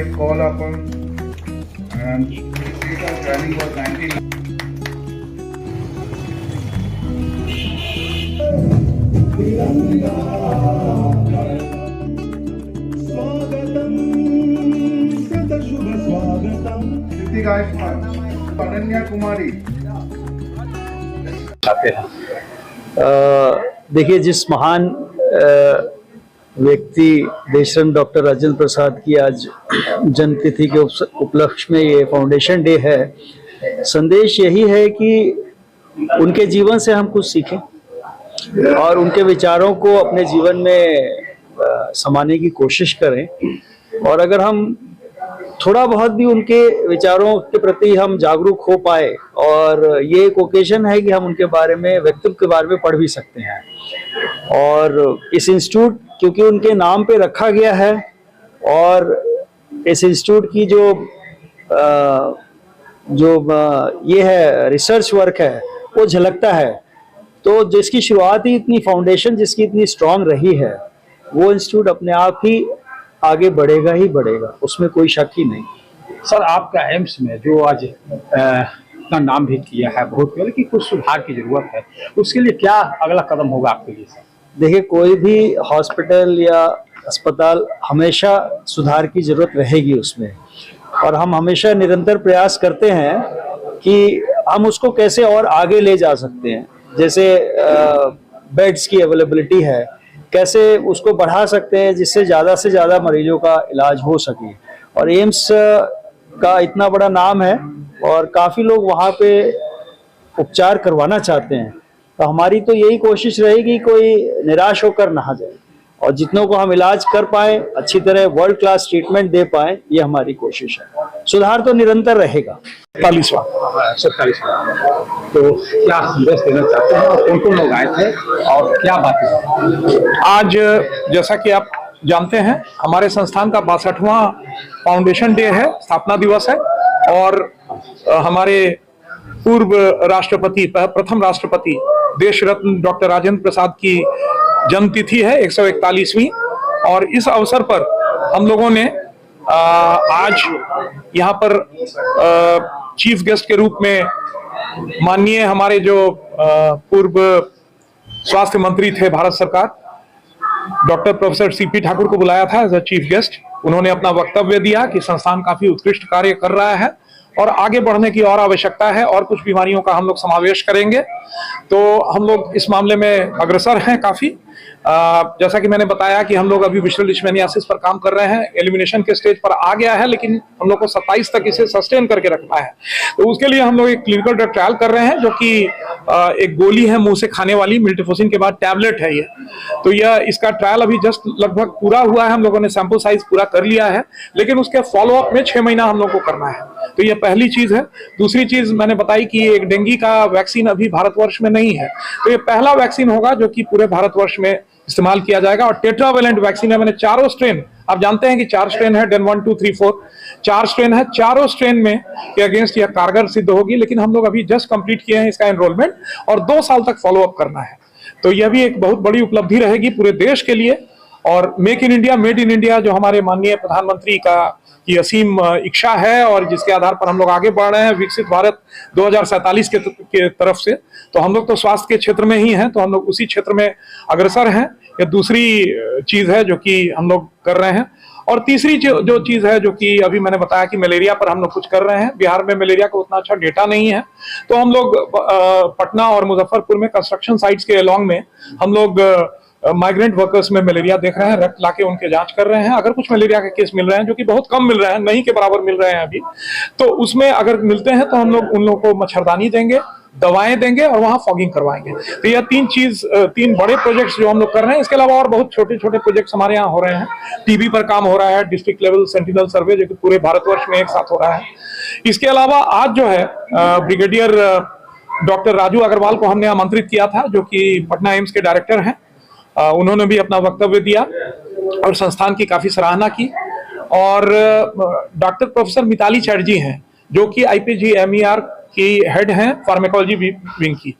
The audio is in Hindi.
right call upon, and planning was 19. स्वागतम सतशुभ स्वागतम। अनन्या कुमारी देखिए, जिस महान व्यक्ति देशरत्न डॉक्टर राजेंद्र प्रसाद की आज जन्मतिथि के उपलक्ष्य में ये फाउंडेशन डे है। संदेश यही है कि उनके जीवन से हम कुछ सीखें और उनके विचारों को अपने जीवन में समाने की कोशिश करें। और अगर हम थोड़ा बहुत भी उनके विचारों के प्रति हम जागरूक हो पाए, और ये एक ओकेजन है कि हम उनके बारे में, व्यक्तित्व के बारे में पढ़ भी सकते हैं। और इस इंस्टीट्यूट क्योंकि उनके नाम पे रखा गया है, और इस इंस्टीट्यूट की जो ये है रिसर्च वर्क है वो झलकता है। तो जिसकी शुरुआत ही इतनी, फाउंडेशन जिसकी इतनी स्ट्रांग रही है, वो इंस्टीट्यूट अपने आप ही आगे बढ़ेगा ही बढ़ेगा, उसमें कोई शक ही नहीं। सर, आपका एम्स में जो आज इतना नाम भी किया है बहुत पहले कि कुछ सुधार की जरूरत है, उसके लिए क्या अगला कदम होगा आपके लिए सर? देखिए, कोई भी हॉस्पिटल या अस्पताल हमेशा सुधार की जरूरत रहेगी उसमें, और हम हमेशा निरंतर प्रयास करते हैं कि हम उसको कैसे और आगे ले जा सकते हैं। जैसे बेड्स की अवेलेबिलिटी है, कैसे उसको बढ़ा सकते हैं जिससे ज़्यादा से ज़्यादा मरीजों का इलाज हो सके। और एम्स का इतना बड़ा नाम है और काफ़ी लोग वहाँ पे उपचार करवाना चाहते हैं, तो हमारी तो यही कोशिश रहेगी कोई निराश होकर ना जाए, और जितनों को हम इलाज कर पाए, अच्छी तरह वर्ल्ड क्लास ट्रीटमेंट दे पाए, ये हमारी कोशिश है। सुधार तो निरंतर रहेगा। 47वां तो क्या संदेश देना चाहते हैं और कौन कौन लोग आए थे और क्या बातें? आज जैसा कि आप जानते हैं, हमारे संस्थान का 62वां फाउंडेशन डे है, स्थापना दिवस है। और हमारे पूर्व राष्ट्रपति, प्रथम राष्ट्रपति देश रत्न डॉक्टर राजेंद्र प्रसाद की जन्मतिथि है 141वीं। और इस अवसर पर हम लोगों ने आज यहाँ पर चीफ गेस्ट के रूप में माननीय हमारे जो पूर्व स्वास्थ्य मंत्री थे भारत सरकार, डॉक्टर प्रोफेसर सीपी ठाकुर को बुलाया था एज अ चीफ गेस्ट। उन्होंने अपना वक्तव्य दिया कि संस्थान काफी उत्कृष्ट कार्य कर रहा है और आगे बढ़ने की और आवश्यकता है, और कुछ बीमारियों का हम लोग समावेश करेंगे। तो हम लोग इस मामले में अग्रसर हैं काफी। जैसा कि मैंने बताया कि हम लोग अभी विजुअल लिशमैनियासिस पर काम कर रहे हैं, एलिमिनेशन के स्टेज पर आ गया है, लेकिन हम लोग को 27 तक इसे सस्टेन करके रखना है। तो उसके लिए हम लोग एक क्लिनिकल ड्रग ट्रायल कर रहे हैं, जो कि एक गोली है मुंह से खाने वाली, मिल्टिफोसिन के बाद टैबलेट है ये। तो यह इसका ट्रायल अभी जस्ट लगभग पूरा हुआ है, हम लोगों ने सैंपल साइज पूरा कर लिया है, लेकिन उसके फॉलोअप में 6 महीना हम लोग को करना है। तो ये पहली चीज है। दूसरी चीज मैंने बताई कि एक डेंगू का वैक्सीन अभी भारतवर्ष में नहीं है, तो ये पहला वैक्सीन होगा जो कि पूरे भारतवर्ष में इस्तेमाल किया जाएगा। और टेट्रावेलेंट वैक्सीन है, मैंने 4 स्ट्रेन, आप जानते हैं कि 4 स्ट्रेन है, डेन 1 2 3 4 4 स्ट्रेन है। 4 स्ट्रेन में के अगेंस्ट यह कारगर सिद्ध होगी, लेकिन हम लोग अभी जस्ट कंप्लीट किए हैं इसका एनरोलमेंट, और 2 साल तक फॉलोअप करना है। तो यह भी एक बहुत बड़ी उपलब्धि रहेगी पूरे देश के लिए। और make in India, made in India जो हमारे माननीय प्रधानमंत्री की असीम इच्छा है, और जिसके आधार पर हम लोग आगे बढ़ रहे हैं विकसित भारत 2047 के तरफ से, तो हम लोग तो स्वास्थ्य के क्षेत्र में ही हैं, तो हम लोग उसी क्षेत्र में अग्रसर हैं। ये दूसरी चीज है जो कि हम लोग कर रहे हैं। और तीसरी जो चीज है, जो कि अभी मैंने बताया कि मलेरिया पर हम लोग कुछ कर रहे हैं। बिहार में मलेरिया का उतना अच्छा डेटा नहीं है, तो हम लोग पटना और मुजफ्फरपुर में कंस्ट्रक्शन साइट्स के अलॉन्ग में हम लोग माइग्रेंट वर्कर्स में मलेरिया देख रहे हैं, रक्त लाके उनके जांच कर रहे हैं। अगर कुछ मलेरिया के केस मिल रहे हैं, जो कि बहुत कम मिल रहे हैं, नहीं के बराबर मिल रहे हैं अभी, तो उसमें अगर मिलते हैं तो हम लोग उन लोगों को मच्छरदानी देंगे, दवाएं देंगे और वहां फॉगिंग करवाएंगे। तो यह 3 बड़े प्रोजेक्ट्स जो हम लोग कर रहे हैं। इसके अलावा और बहुत छोटे छोटे प्रोजेक्ट्स हमारे यहाँ हो रहे हैं। टीबी पर काम हो रहा है, डिस्ट्रिक्ट लेवल सेंटिनल सर्वे, जो कि पूरे भारतवर्ष में एक साथ हो रहा है। इसके अलावा आज जो है ब्रिगेडियर डॉक्टर राजू अग्रवाल को हमने आमंत्रित किया था, जो कि पटना एम्स के डायरेक्टर हैं। उन्होंने भी अपना वक्तव्य दिया और संस्थान की काफी सराहना की। और डॉक्टर प्रोफेसर मिताली चैटर्जी हैं, जो कि IPGMER की हेड हैं फार्मेकोलॉजी विंग की।